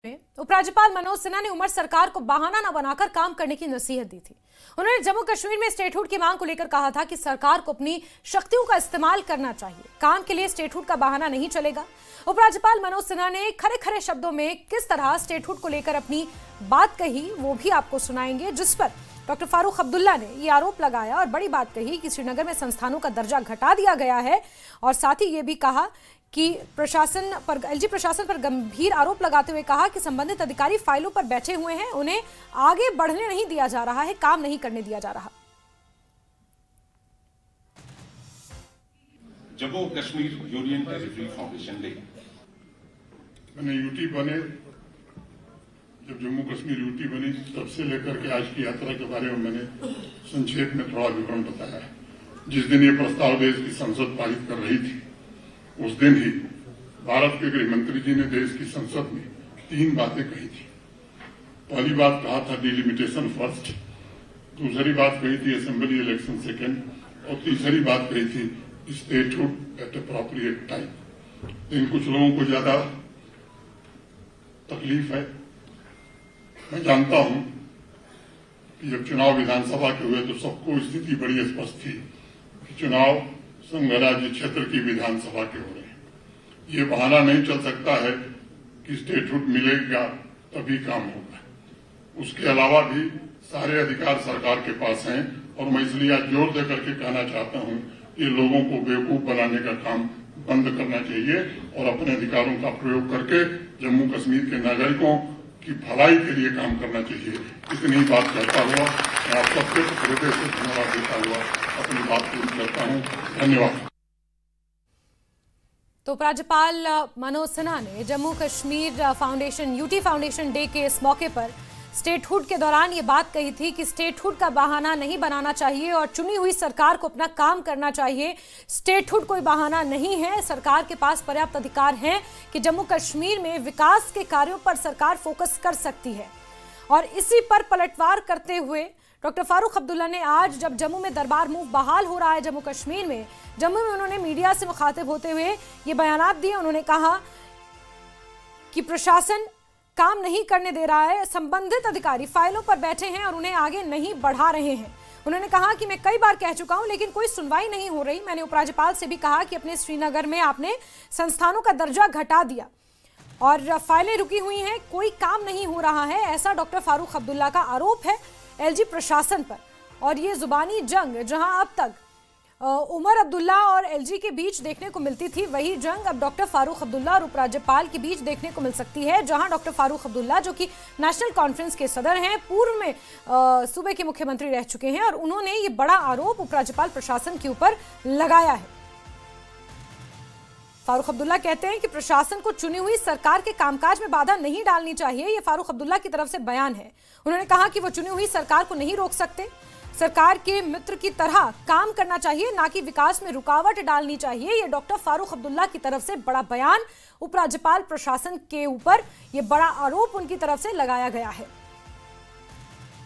उपराज्यपाल मनोज सिन्हा ने उमर सरकार को बहाना न बनाकर काम करने की नसीहत दी थी। उन्होंने जम्मू कश्मीर में स्टेटहुड की मांग को लेकर कहा था कि सरकार को अपनी शक्तियों का इस्तेमाल करना चाहिए, काम के लिए स्टेटहुड का बहाना नहीं चलेगा। उपराज्यपाल मनोज सिन्हा ने खरे खरे शब्दों में किस तरह स्टेटहुड को लेकर अपनी बात कही वो भी आपको सुनाएंगे, जिस पर डॉक्टर फारूक अब्दुल्ला ने ये आरोप लगाया और बड़ी बात कही कि श्रीनगर में संस्थानों का दर्जा घटा दिया गया है और साथ ही ये भी कहा कि एलजी प्रशासन पर गंभीर आरोप लगाते हुए कहा कि संबंधित अधिकारी फाइलों पर बैठे हुए हैं, उन्हें आगे बढ़ने नहीं दिया जा रहा है, काम नहीं करने दिया जा रहा। Jammu Kashmir union territory foundation day मैंने यूटी बने, जब जम्मू कश्मीर यूटी बनी तब से लेकर के आज की यात्रा के बारे में मैंने संक्षेप में थोड़ा विवरण बताया। जिस दिन ये प्रस्ताव देश की संसद पारित कर रही थी उस दिन ही भारत के गृह मंत्री जी ने देश की संसद में 3 बातें कही थी। पहली बात कहा था डिलिमिटेशन फर्स्ट, दूसरी बात कही थी असेंबली इलेक्शन सेकेंड और तीसरी बात कही थी स्टेटहुड एट अप्रोप्रिएट टाइम। इन कुछ लोगों को ज्यादा तकलीफ है। मैं जानता हूं कि जब चुनाव विधानसभा के हुए तो सबको स्थिति बड़ी स्पष्ट थी कि चुनाव संघ राज्य क्षेत्र की विधानसभा के हो रहे हैं। ये बहाना नहीं चल सकता है कि स्टेटहुड मिलेगा तभी काम होगा। उसके अलावा भी सारे अधिकार सरकार के पास हैं और मैं इसलिए आज जोर देकर के कहना चाहता हूं कि लोगों को बेवकूफ बनाने का काम बंद करना चाहिए और अपने अधिकारों का प्रयोग करके जम्मू कश्मीर के नागरिकों की भलाई के लिए काम करना चाहिए। इतनी बात कहता हुआ मैं आप सबके हृदय से धन्यवाद देता हुआ अपनी बात पूरी करता हूँ। धन्यवाद। तो उपराज्यपाल मनोज सिन्हा ने Jammu Kashmir foundation UT foundation day के इस मौके पर स्टेटहुड के दौरान ये बात कही थी कि स्टेटहुड का बहाना नहीं बनाना चाहिए और चुनी हुई सरकार को अपना काम करना चाहिए। स्टेटहुड कोई बहाना नहीं है, सरकार के पास पर्याप्त अधिकार हैं कि जम्मू कश्मीर में विकास के कार्यों पर सरकार फोकस कर सकती है। और इसी पर पलटवार करते हुए डॉक्टर फारूक अब्दुल्ला ने आज जब जम्मू में दरबार मूव बहाल हो रहा है जम्मू कश्मीर में, जम्मू में उन्होंने मीडिया से मुखातिब होते हुए ये बयानात दिए। उन्होंने कहा कि प्रशासन काम नहीं करने दे रहा है, संबंधित अधिकारी फाइलों पर बैठे हैं और उन्हें आगे नहीं बढ़ा रहे हैं। उन्होंने कहा कि मैं कई बार कह चुका हूं लेकिन कोई सुनवाई नहीं हो रही। मैंने उपराज्यपाल से भी कहा कि अपने श्रीनगर में आपने संस्थानों का दर्जा घटा दिया और फाइलें रुकी हुई हैं, कोई काम नहीं हो रहा है। ऐसा डॉक्टर फारूक अब्दुल्ला का आरोप है एलजी प्रशासन पर। और ये जुबानी जंग जहां अब तक उमर अब्दुल्ला और एलजी के बीच देखने को मिलती थी, वही जंग अब डॉक्टर फारूक अब्दुल्ला और उपराज्यपाल के बीच देखने को मिल सकती है। जहां डॉक्टर फारूक अब्दुल्ला जो कि नेशनल कॉन्फ्रेंस के सदर हैं, पूर्व में सूबे के मुख्यमंत्री रह चुके हैं और उन्होंने ये बड़ा आरोप उपराज्यपाल प्रशासन के ऊपर लगाया है। फारूक अब्दुल्ला कहते हैं कि प्रशासन को चुनी हुई सरकार के कामकाज में बाधा नहीं डालनी चाहिए। यह फारूक अब्दुल्ला की तरफ से बयान है। उन्होंने कहा कि वो चुनी हुई सरकार को नहीं रोक सकते, सरकार के मित्र की तरह काम करना चाहिए, ना कि विकास में रुकावट डालनी चाहिए। यह डॉक्टर फारूक अब्दुल्ला की तरफ से बड़ा बयान उपराज्यपाल प्रशासन के ऊपर, यह बड़ा आरोप उनकी तरफ से लगाया गया है।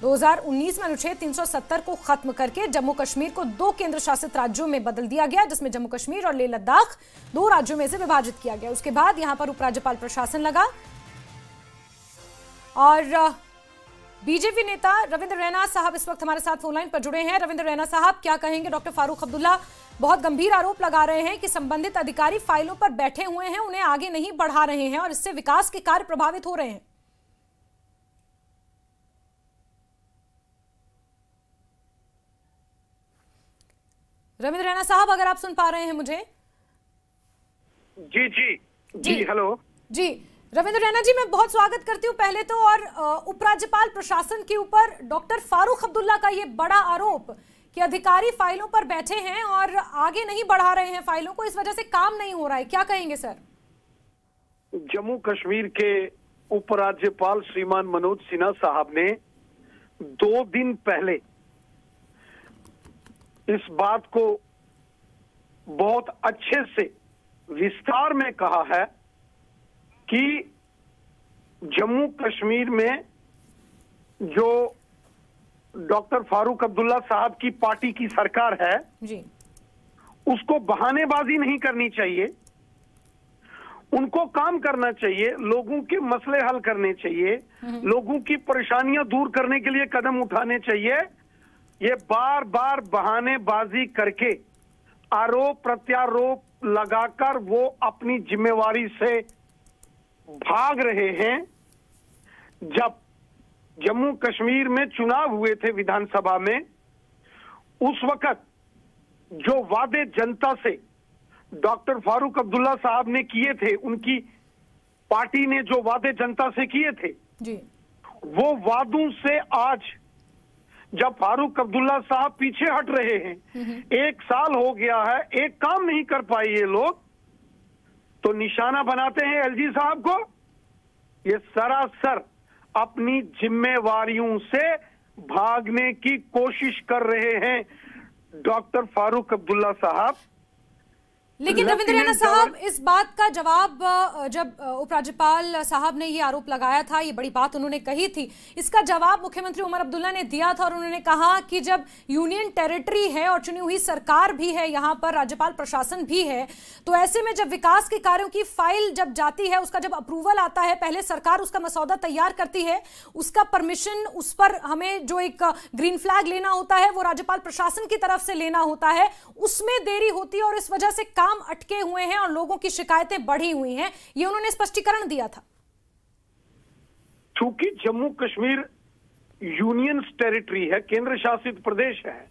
2019 में अनुच्छेद 370 को खत्म करके जम्मू कश्मीर को 2 केंद्र शासित राज्यों में बदल दिया गया, जिसमें जम्मू कश्मीर और लेह लद्दाख 2 राज्यों में से विभाजित किया गया। उसके बाद यहां पर उपराज्यपाल प्रशासन लगा और बीजेपी नेता रविंद्र रैना साहब इस वक्त हमारे साथ फोन लाइन पर जुड़े हैं। रविंद्र रैना साहब, क्या कहेंगे? डॉक्टर फारूक अब्दुल्ला बहुत गंभीर आरोप लगा रहे हैं कि संबंधित अधिकारी फाइलों पर बैठे हुए हैं, उन्हें आगे नहीं बढ़ा रहे हैं और इससे विकास के कार्य प्रभावित हो रहे हैं। रविंद्र रैना साहब, अगर आप सुन पा रहे हैं मुझे? जी जी जी, हेलो जी। रविंद्र रैना जी, मैं बहुत स्वागत करती हूं पहले तो। और उपराज्यपाल प्रशासन के ऊपर डॉक्टर फारूक अब्दुल्ला का ये बड़ा आरोप कि अधिकारी फाइलों पर बैठे हैं और आगे नहीं बढ़ा रहे हैं फाइलों को, इस वजह से काम नहीं हो रहा है, क्या कहेंगे सर? जम्मू कश्मीर के उपराज्यपाल श्रीमान मनोज सिन्हा साहब ने 2 दिन पहले इस बात को बहुत अच्छे से विस्तार में कहा है कि जम्मू कश्मीर में जो डॉक्टर फारूक अब्दुल्ला साहब की पार्टी की सरकार है जी, उसको बहानेबाजी नहीं करनी चाहिए। उनको काम करना चाहिए, लोगों के मसले हल करने चाहिए, लोगों की परेशानियां दूर करने के लिए कदम उठाने चाहिए। ये बार बार बहानेबाजी करके आरोप प्रत्यारोप लगाकर वो अपनी जिम्मेवारी से भाग रहे हैं। जब जम्मू कश्मीर में चुनाव हुए थे विधानसभा में, उस वक्त जो वादे जनता से डॉक्टर फारूक अब्दुल्ला साहब ने किए थे, उनकी पार्टी ने जो वादे जनता से किए थे जी, वो वादों से आज जब फारूक अब्दुल्ला साहब पीछे हट रहे हैं, 1 साल हो गया है, एक काम नहीं कर पाए ये लोग, तो निशाना बनाते हैं एलजी साहब को। ये सरासर अपनी जिम्मेवारियों से भागने की कोशिश कर रहे हैं डॉक्टर फारूक अब्दुल्ला साहब। लेकिन रविंद्र रैना साहब, इस बात का जवाब जब उपराज्यपाल साहब ने ये आरोप लगाया था, ये बड़ी बात उन्होंने कही थी, इसका जवाब मुख्यमंत्री उमर अब्दुल्ला ने दिया था और उन्होंने कहा कि जब यूनियन टेरिटरी है और चुनी हुई सरकार भी है, यहाँ पर राज्यपाल प्रशासन भी है, तो ऐसे में जब विकास के कार्यों की फाइल जब जाती है, उसका जब अप्रूवल आता है, पहले सरकार उसका मसौदा तैयार करती है, उसका परमिशन, उस पर हमें जो एक ग्रीन फ्लैग लेना होता है वो राज्यपाल प्रशासन की तरफ से लेना होता है, उसमें देरी होती है और इस वजह से काम अटके हुए हैं और लोगों की शिकायतें बढ़ी हुई हैं। ये उन्होंने स्पष्टीकरण दिया था। चूंकि जम्मू कश्मीर यूनियन टेरिटरी है, केंद्र शासित प्रदेश है,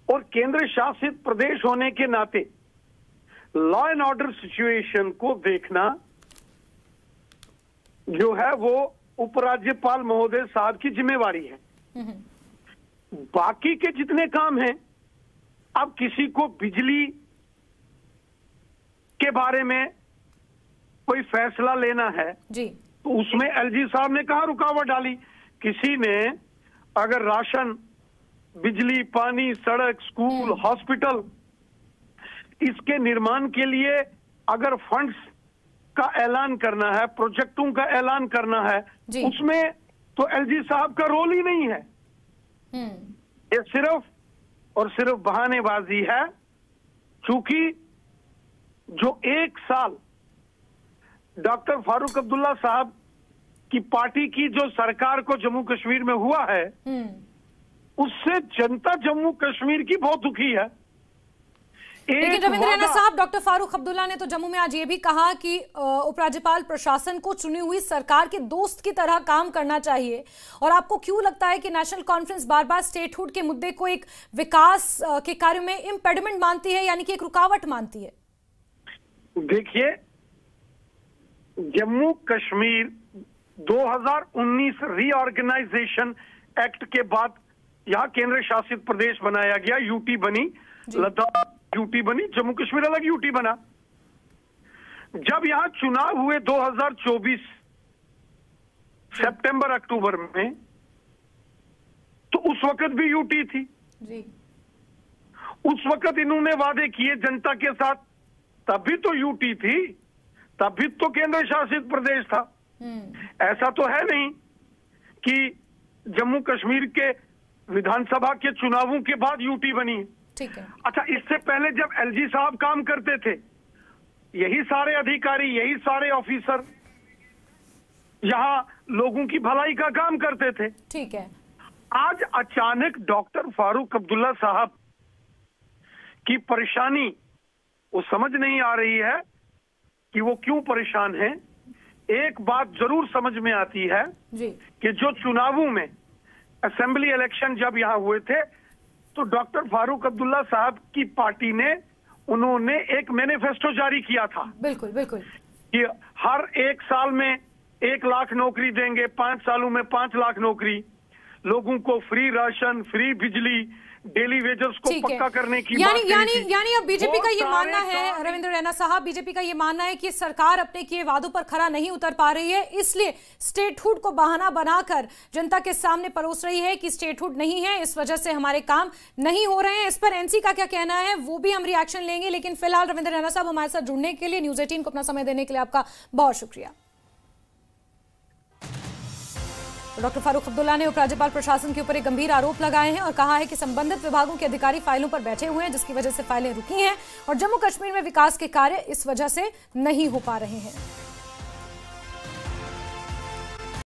और केंद्र शासित प्रदेश होने के नाते लॉ एंड ऑर्डर सिचुएशन को देखना जो है वो उपराज्यपाल महोदय साहब की जिम्मेवारी है। बाकी के जितने काम हैं, अब किसी को बिजली के बारे में कोई फैसला लेना है जी, तो उसमें एलजी साहब ने कहा रुकावट डाली। किसी ने अगर राशन, बिजली, पानी, सड़क, स्कूल, हॉस्पिटल, इसके निर्माण के लिए अगर फंड्स का ऐलान करना है, प्रोजेक्टों का ऐलान करना है, उसमें तो एलजी साहब का रोल ही नहीं है। ये सिर्फ और सिर्फ बहानेबाजी है। चूंकि जो 1 साल डॉक्टर फारूक अब्दुल्ला साहब की पार्टी की जो सरकार को जम्मू कश्मीर में हुआ है, उससे जनता जम्मू कश्मीर की बहुत दुखी है। लेकिन रविंद्र रैना साहब, डॉक्टर फारूक अब्दुल्ला ने तो जम्मू में आज ये भी कहा कि उपराज्यपाल प्रशासन को चुनी हुई सरकार के दोस्त की तरह काम करना चाहिए। और आपको क्यों लगता है कि नेशनल कॉन्फ्रेंस बार बार स्टेटहुड के मुद्दे को एक विकास के कार्य में इंपेडिमेंट मानती है, यानी कि एक रुकावट मानती है? देखिए, जम्मू कश्मीर 2019 रीऑर्गेनाइजेशन एक्ट के बाद यहाँ केंद्र शासित प्रदेश बनाया गया, यूटी बनी, लद्दाख यूटी बनी, जम्मू कश्मीर अलग यूटी बना। जब यहाँ चुनाव हुए 2024 सितंबर अक्टूबर में, तो उस वक्त भी यूटी थी जी। उस वक्त इन्होंने वादे किए जनता के साथ, तब भी तो यूटी थी, तब भी तो केंद्र शासित प्रदेश था। ऐसा तो है नहीं कि जम्मू कश्मीर के विधानसभा के चुनावों के बाद यूटी बनी। ठीक है। अच्छा, इससे पहले जब एलजी साहब काम करते थे, यही सारे अधिकारी, यही सारे ऑफिसर यहाँ लोगों की भलाई का काम करते थे। ठीक है। आज अचानक डॉक्टर फारूक अब्दुल्ला साहब की परेशानी वो समझ नहीं आ रही है कि वो क्यों परेशान हैं। एक बात जरूर समझ में आती है जी। कि जो चुनावों में असेंबली इलेक्शन जब यहाँ हुए थे, तो डॉक्टर फारूक अब्दुल्ला साहब की पार्टी ने, उन्होंने एक मैनिफेस्टो जारी किया था। बिल्कुल बिल्कुल। कि हर 1 साल में 1 लाख नौकरी देंगे, 5 सालों में 5 लाख नौकरी, लोगों को फ्री राशन, फ्री बिजली, डेली वेजेस को पक्का करने की बात यानी अब बीजेपी का ये मानना है, रविंद्र रैना साहब, बीजेपी का ये मानना है कि सरकार अपने किए वादों पर खरा नहीं उतर पा रही है, इसलिए स्टेटहुड को बहाना बनाकर जनता के सामने परोस रही है कि स्टेटहुड नहीं है, इस वजह से हमारे काम नहीं हो रहे हैं। इस पर एनसी का क्या कहना है वो भी हम रिएक्शन लेंगे, लेकिन फिलहाल रविंद्र रैना साहब हमारे साथ जुड़ने के लिए, न्यूज़ 18 को अपना समय देने के लिए आपका बहुत शुक्रिया। डॉक्टर फारूक अब्दुल्ला ने उपराज्यपाल प्रशासन के ऊपर एक गंभीर आरोप लगाए हैं और कहा है कि संबंधित विभागों के अधिकारी फाइलों पर बैठे हुए हैं, जिसकी वजह से फाइलें रुकी हैं और जम्मू कश्मीर में विकास के कार्य इस वजह से नहीं हो पा रहे हैं।